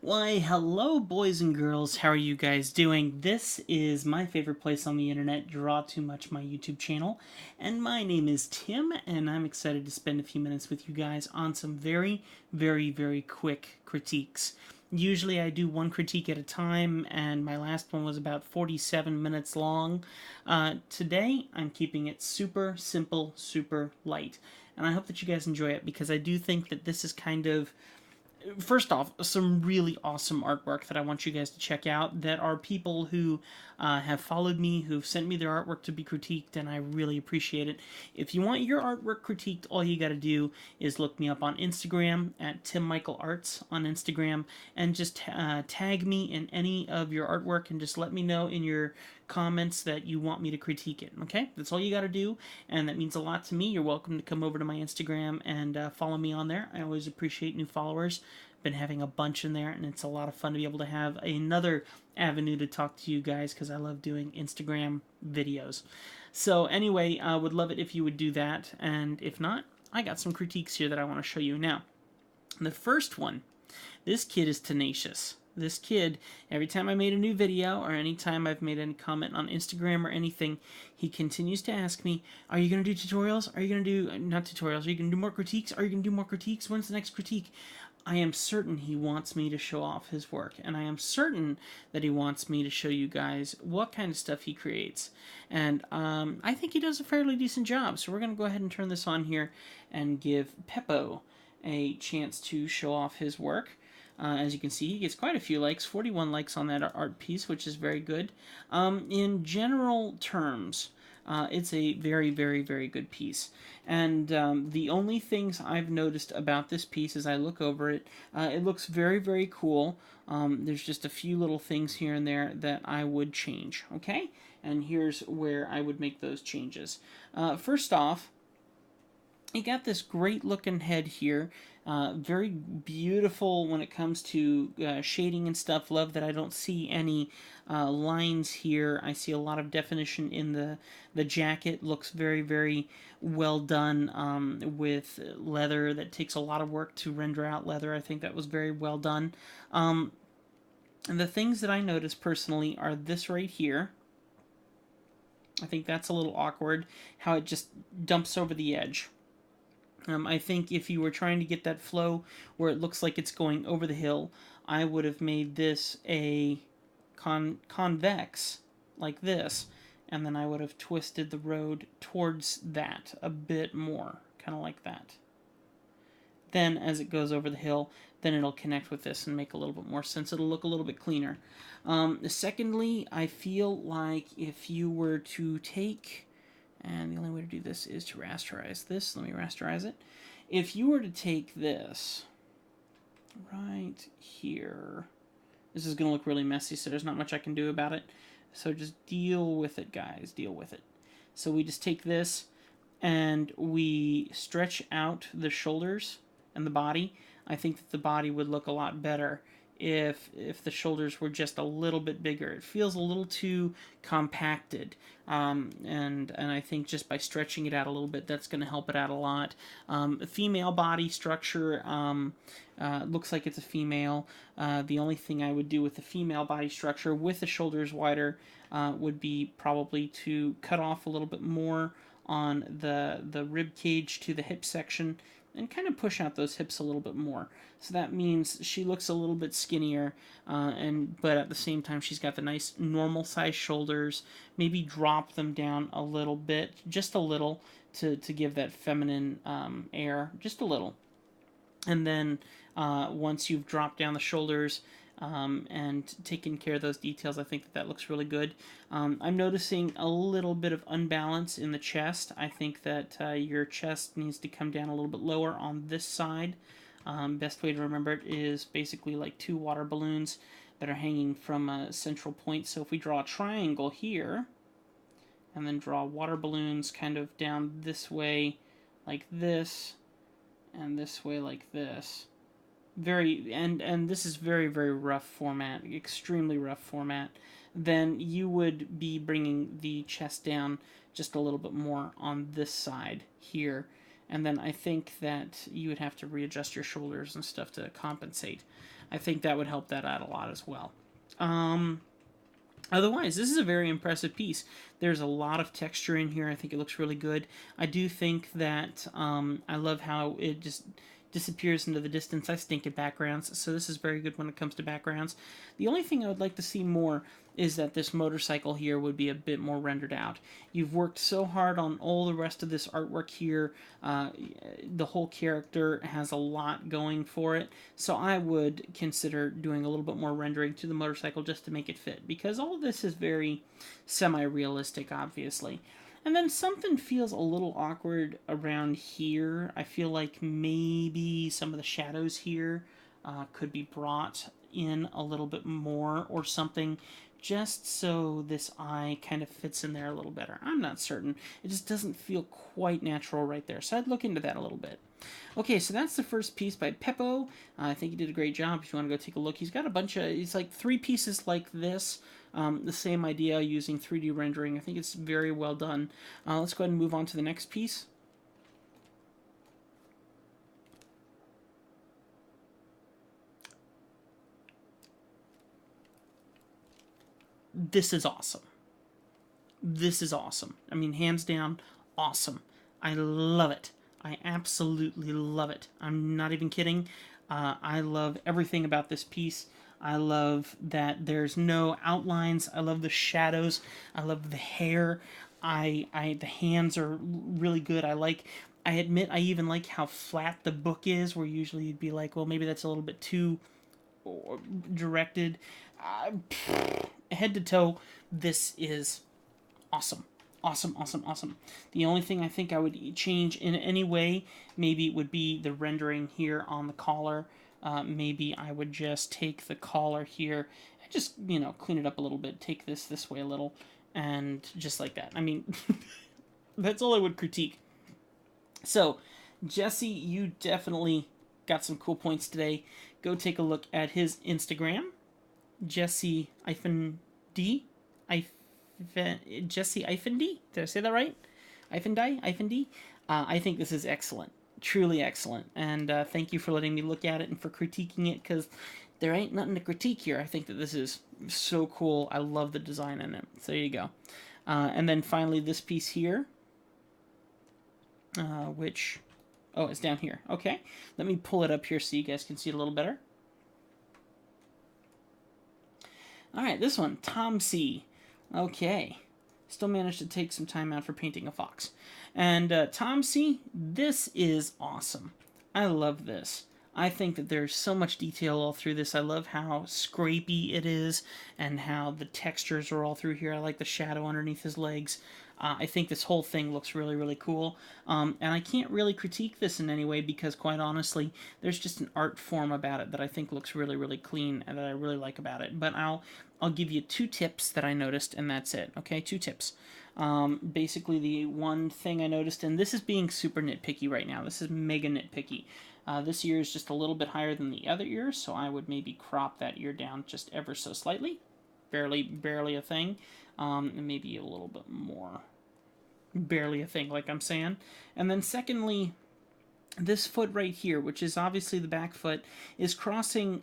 Why, hello, boys and girls. How are you guys doing? This is my favorite place on the internet, Draw2Much, my YouTube channel. And my name is Tim, and I'm excited to spend a few minutes with you guys on some very quick critiques. Usually I do one critique at a time, and my last one was about 47 minutes long. Today, I'm keeping it super simple, super light. And I hope that you guys enjoy it, because I do think that this is kind of, first off, some really awesome artwork that I want you guys to check out that are people who have followed me, who've sent me their artwork to be critiqued, and I really appreciate it. If you want your artwork critiqued, all you got to do is look me up on Instagram at TimMichaelArts on Instagram, and just tag me in any of your artwork and just let me know in your comments that you want me to critique it. Okay, that's all you got to do, and that means a lot to me. You're welcome to come over to my Instagram and follow me on there. I always appreciate new followers. Been having a bunch in there, and it's a lot of fun to be able to have another avenue to talk to you guys, because I love doing Instagram videos. So anyway, I would love it if you would do that, and if not, I got some critiques here that I want to show you now. The first one, this kid is tenacious. This kid, every time I made a new video or anytime I've made any comment on Instagram or anything, he continues to ask me, are you going to do tutorials? Are you going to do, not tutorials, are you going to do more critiques? Are you going to do more critiques? When's the next critique? I am certain he wants me to show off his work, and I am certain that he wants me to show you guys what kind of stuff he creates. And I think he does a fairly decent job, so we're going to go ahead and turn this on here and give Peppo a chance to show off his work. As you can see, he gets quite a few likes, 41 likes on that art piece, which is very good. In general terms, it's a very good piece. And the only things I've noticed about this piece as I look over it, it looks very cool. There's just a few little things here and there that I would change, okay? And here's where I would make those changes. First off, you got this great looking head here, very beautiful when it comes to shading and stuff. Love that I don't see any lines here. I see a lot of definition in the jacket. Looks very well done with leather. That takes a lot of work to render out leather. I think that was very well done. And the things that I noticed personally are this right here. I think that's a little awkward, how it just dumps over the edge. I think if you were trying to get that flow where it looks like it's going over the hill, I would have made this a convex, like this, and then I would have twisted the road towards that a bit more, kind of like that. Then, as it goes over the hill, then it'll connect with this and make a little bit more sense. It'll look a little bit cleaner. Secondly, I feel like if you were to take... And the only way to do this is to rasterize this. Let me rasterize it. If you were to take this right here, this is going to look really messy, so there's not much I can do about it. So just deal with it, guys. Deal with it. So we just take this and we stretch out the shoulders and the body. I think that the body would look a lot better if the shoulders were just a little bit bigger. It feels a little too compacted, and I think just by stretching it out a little bit, that's going to help it out a lot. Female body structure, looks like it's a female. The only thing I would do with the female body structure with the shoulders wider would be probably to cut off a little bit more on the rib cage to the hip section, and kind of push out those hips a little bit more. So that means she looks a little bit skinnier, but at the same time she's got the nice normal size shoulders. Maybe drop them down a little bit, just a little, to give that feminine air, just a little. And then once you've dropped down the shoulders, and taking care of those details, I think that looks really good. I'm noticing a little bit of unbalance in the chest. I think that your chest needs to come down a little bit lower on this side. Best way to remember it is basically like two water balloons that are hanging from a central point. So if we draw a triangle here, and then draw water balloons kind of down this way like this, and this way like this, and this is very rough format, extremely rough format, then you would be bringing the chest down just a little bit more on this side here, And then I think that you would have to readjust your shoulders and stuff to compensate. I think that would help that out a lot as well. Otherwise, this is a very impressive piece. There's a lot of texture in here. I think it looks really good. I do think that I love how it just disappears into the distance. I stink at backgrounds, so this is very good when it comes to backgrounds. The only thing I would like to see more is that this motorcycle here would be a bit more rendered out. You've worked so hard on all the rest of this artwork here. The whole character has a lot going for it, so I would consider doing a little bit more rendering to the motorcycle just to make it fit, because all of this is very semi-realistic, obviously. And then something feels a little awkward around here. I feel like maybe some of the shadows here could be brought in a little bit more or something, just so this eye kind of fits in there a little better. I'm not certain. It just doesn't feel quite natural right there. So I'd look into that a little bit. Okay, so that's the first piece by Peppo. I think he did a great job. If you want to go take a look, he's got a bunch of, it's like 3 pieces like this. The same idea using 3D rendering. I think it's very well done. Let's go ahead and move on to the next piece. This is awesome. This is awesome. I mean, hands down, awesome. I love it. I absolutely love it. I'm not even kidding. I love everything about this piece. I love that there's no outlines. I love the shadows. I love the hair. The hands are really good. I admit I even like how flat the book is, where usually you'd be like, well, maybe that's a little bit too directed. Head to toe, this is awesome. Awesome, awesome, awesome. The only thing I think I would change in any way, maybe it would be the rendering here on the collar. Maybe I would just take the collar here and just, you know, clean it up a little bit. Take this way a little, and just like that. I mean, that's all I would critique. So, Jesse, you definitely got some cool points today. Go take a look at his Instagram, Jesse-D. Jesse-D. Did I say that right? D. I think this is excellent. Truly excellent. And thank you for letting me look at it and for critiquing it, because there ain't nothing to critique here. I think that this is so cool. I love the design in it. So there you go. And then finally this piece here, which... Oh, it's down here. Okay. Let me pull it up here so you guys can see it a little better. Alright, this one. Tom C. Okay. Still managed to take some time out for painting a fox. And Tom C., this is awesome. I love this. I think that there's so much detail all through this. I love how scrapey it is and how the textures are all through here. I like the shadow underneath his legs. I think this whole thing looks really, really cool. And I can't really critique this in any way because, quite honestly, there's just an art form about it that I think looks really, really clean and that I really like about it. But I'll give you 2 tips that I noticed, and that's it. Okay, 2 tips. Basically, the one thing I noticed, and this is being super nitpicky right now. This is mega nitpicky. This ear is just a little bit higher than the other ear, so I would maybe crop that ear down just ever so slightly. Barely a thing. And maybe a little bit more. Barely a thing, like I'm saying. And then secondly, this foot right here, which is obviously the back foot, is crossing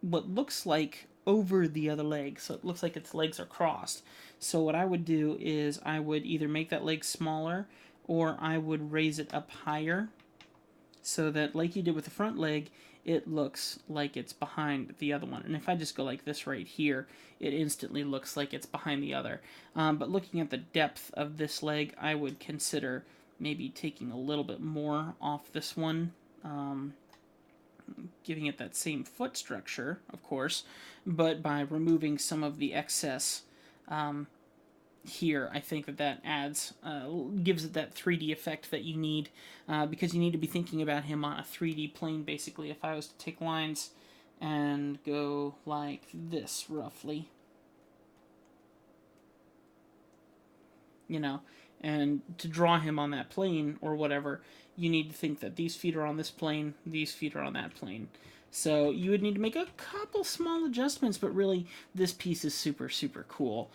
what looks like over the other leg. So it looks like its legs are crossed. So what I would do is I would either make that leg smaller or I would raise it up higher so that, like you did with the front leg, it looks like it's behind the other one. And if I just go like this right here, it instantly looks like it's behind the other. But looking at the depth of this leg, I would consider maybe taking a little bit more off this one, giving it that same foot structure, of course, but by removing some of the excess here, I think that adds, gives it that 3D effect that you need, because you need to be thinking about him on a 3D plane, basically. If I was to take lines and go like this, roughly, you know, and to draw him on that plane, or whatever, you need to think that these feet are on this plane, these feet are on that plane. So you would need to make a couple small adjustments, but really, this piece is super, super cool.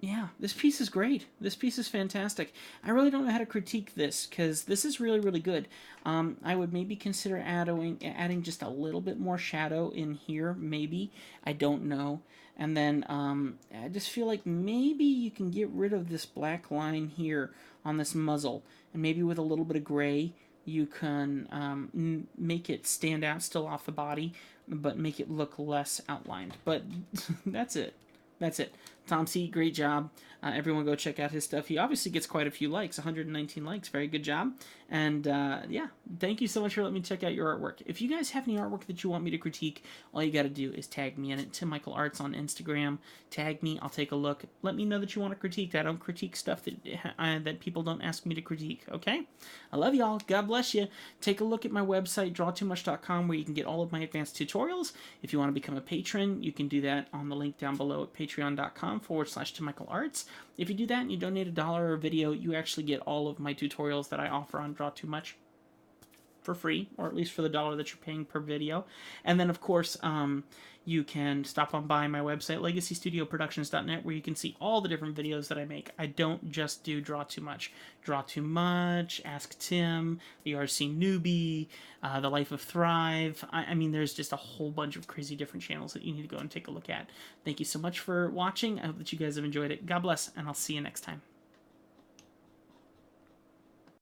Yeah, this piece is great. This piece is fantastic. I really don't know how to critique this because this is really, really good. I would maybe consider adding just a little bit more shadow in here, maybe. I don't know. And then I just feel like maybe you can get rid of this black line here on this muzzle, and maybe with a little bit of gray, you can make it stand out still off the body, but make it look less outlined. But that's it. That's it. Tom C, great job. Everyone go check out his stuff. He obviously gets quite a few likes, 119 likes. Very good job. And yeah, thank you so much for letting me check out your artwork. If you guys have any artwork that you want me to critique, all you got to do is tag me in it. Tim Michael Arts on Instagram. Tag me. I'll take a look. Let me know that you want to critique. I don't critique stuff that people don't ask me to critique. Okay? I love y'all. God bless you. Take a look at my website, draw2much.com, where you can get all of my advanced tutorials. If you want to become a patron, you can do that on the link down below at patreon.com/TimMichaelArts. If you do that and you donate $1 a video, you actually get all of my tutorials that I offer on Draw2Much for free, or at least for the $1 that you're paying per video. And then, of course, you can stop on by my website, legacystudioproductions.net, where you can see all the different videos that I make. I don't just do Draw2Much. Draw2Much, Ask Tim, the RC Newbie, The Life of Thrive. I mean, there's just a whole bunch of crazy different channels that you need to go and take a look at. Thank you so much for watching. I hope that you guys have enjoyed it. God bless, and I'll see you next time.